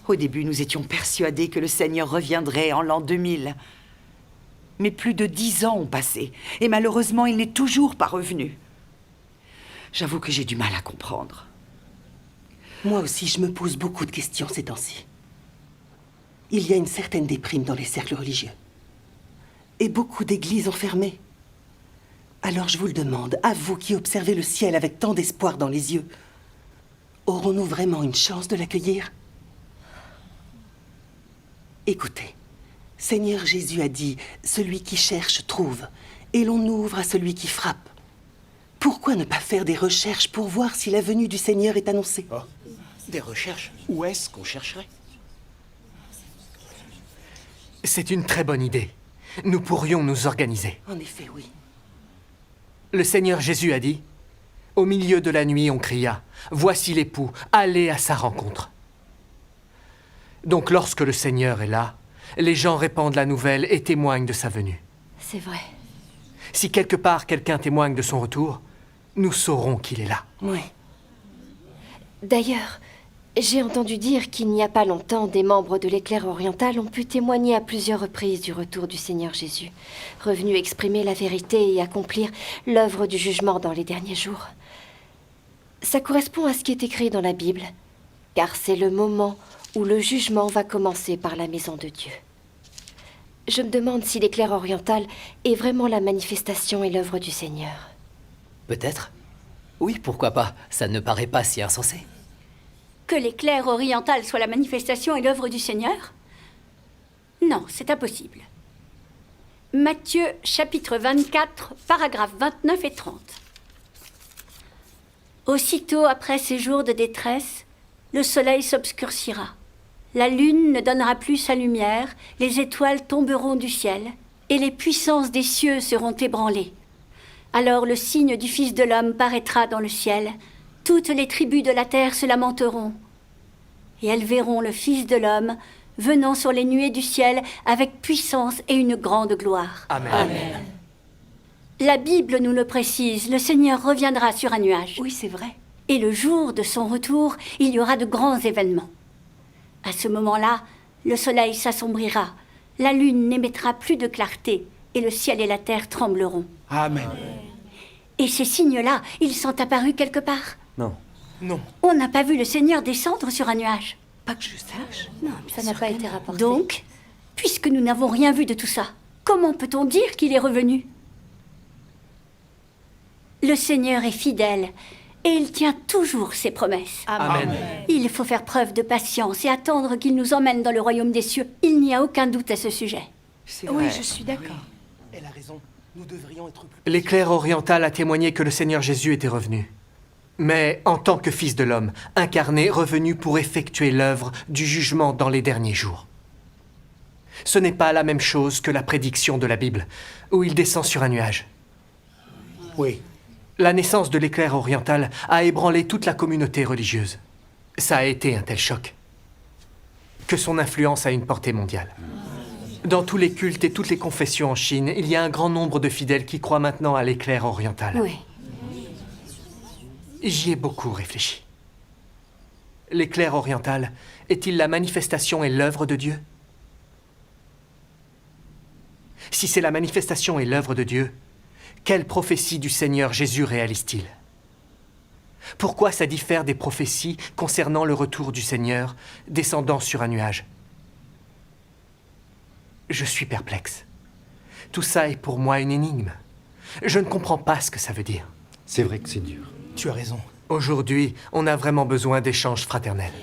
Au début, nous étions persuadés que le Seigneur reviendrait en l'an 2000. Mais plus de 10 ans ont passé, et malheureusement, il n'est toujours pas revenu. J'avoue que j'ai du mal à comprendre. Moi aussi, je me pose beaucoup de questions ces temps-ci. Il y a une certaine déprime dans les cercles religieux. Et beaucoup d'églises enfermées. Alors je vous le demande, à vous qui observez le ciel avec tant d'espoir dans les yeux, aurons-nous vraiment une chance de l'accueillir? Écoutez, Seigneur Jésus a dit, « Celui qui cherche trouve, et l'on ouvre à celui qui frappe. » Pourquoi ne pas faire des recherches pour voir si la venue du Seigneur est annoncée? Oh, des recherches? Où est-ce qu'on chercherait? C'est une très bonne idée. Nous pourrions nous organiser. En effet, oui. Le Seigneur Jésus a dit, « Au milieu de la nuit, on cria, « Voici l'époux, allez à sa rencontre. » Donc lorsque le Seigneur est là, les gens répandent la nouvelle et témoignent de sa venue. C'est vrai. Si quelque part quelqu'un témoigne de son retour, nous saurons qu'il est là. Oui. D'ailleurs, j'ai entendu dire qu'il n'y a pas longtemps, des membres de l'Éclair oriental ont pu témoigner à plusieurs reprises du retour du Seigneur Jésus, revenu exprimer la vérité et accomplir l'œuvre du jugement dans les derniers jours. Ça correspond à ce qui est écrit dans la Bible, car c'est le moment où le jugement va commencer par la maison de Dieu. Je me demande si l'Éclair oriental est vraiment la manifestation et l'œuvre du Seigneur. Peut-être. Oui, pourquoi pas. Ça ne paraît pas si insensé. Que l'Éclair oriental soit la manifestation et l'œuvre du Seigneur? Non, c'est impossible. Matthieu, chapitre 24, paragraphes 29 et 30. Aussitôt après ces jours de détresse, le soleil s'obscurcira. La lune ne donnera plus sa lumière, les étoiles tomberont du ciel, et les puissances des cieux seront ébranlées. Alors le signe du Fils de l'homme paraîtra dans le ciel. Toutes les tribus de la terre se lamenteront. Et elles verront le Fils de l'homme venant sur les nuées du ciel avec puissance et une grande gloire. Amen. Amen. La Bible nous le précise, le Seigneur reviendra sur un nuage. Oui, c'est vrai. Et le jour de son retour, il y aura de grands événements. À ce moment-là, le soleil s'assombrira, la lune n'émettra plus de clarté, et le ciel et la terre trembleront. Amen. Et ces signes-là, ils sont apparus quelque part? Non. Non. On n'a pas vu le Seigneur descendre sur un nuage. Pas que je sache. Non, Ça n'a pas été rapporté. Donc, puisque nous n'avons rien vu de tout ça, comment peut-on dire qu'il est revenu? Le Seigneur est fidèle et il tient toujours ses promesses. Amen. Il faut faire preuve de patience et attendre qu'il nous emmène dans le royaume des cieux. Il n'y a aucun doute à ce sujet. C'est Oui, vrai. je suis d'accord. Elle a raison. Nous devrions être plus... L'Éclair oriental a témoigné que le Seigneur Jésus était revenu. Mais en tant que Fils de l'homme, incarné, revenu pour effectuer l'œuvre du jugement dans les derniers jours. Ce n'est pas la même chose que la prédiction de la Bible, où il descend sur un nuage. Oui. La naissance de l'Éclair oriental a ébranlé toute la communauté religieuse. Ça a été un tel choc que son influence a une portée mondiale. Dans tous les cultes et toutes les confessions en Chine, il y a un grand nombre de fidèles qui croient maintenant à l'Éclair oriental. Oui. J'y ai beaucoup réfléchi. L'Éclair oriental est-il la manifestation et l'œuvre de Dieu? Si c'est la manifestation et l'œuvre de Dieu, quelle prophétie du Seigneur Jésus réalise-t-il? Pourquoi ça diffère des prophéties concernant le retour du Seigneur descendant sur un nuage? Je suis perplexe. Tout ça est pour moi une énigme. Je ne comprends pas ce que ça veut dire. C'est vrai que c'est dur. Tu as raison. Aujourd'hui, on a vraiment besoin d'échanges fraternels.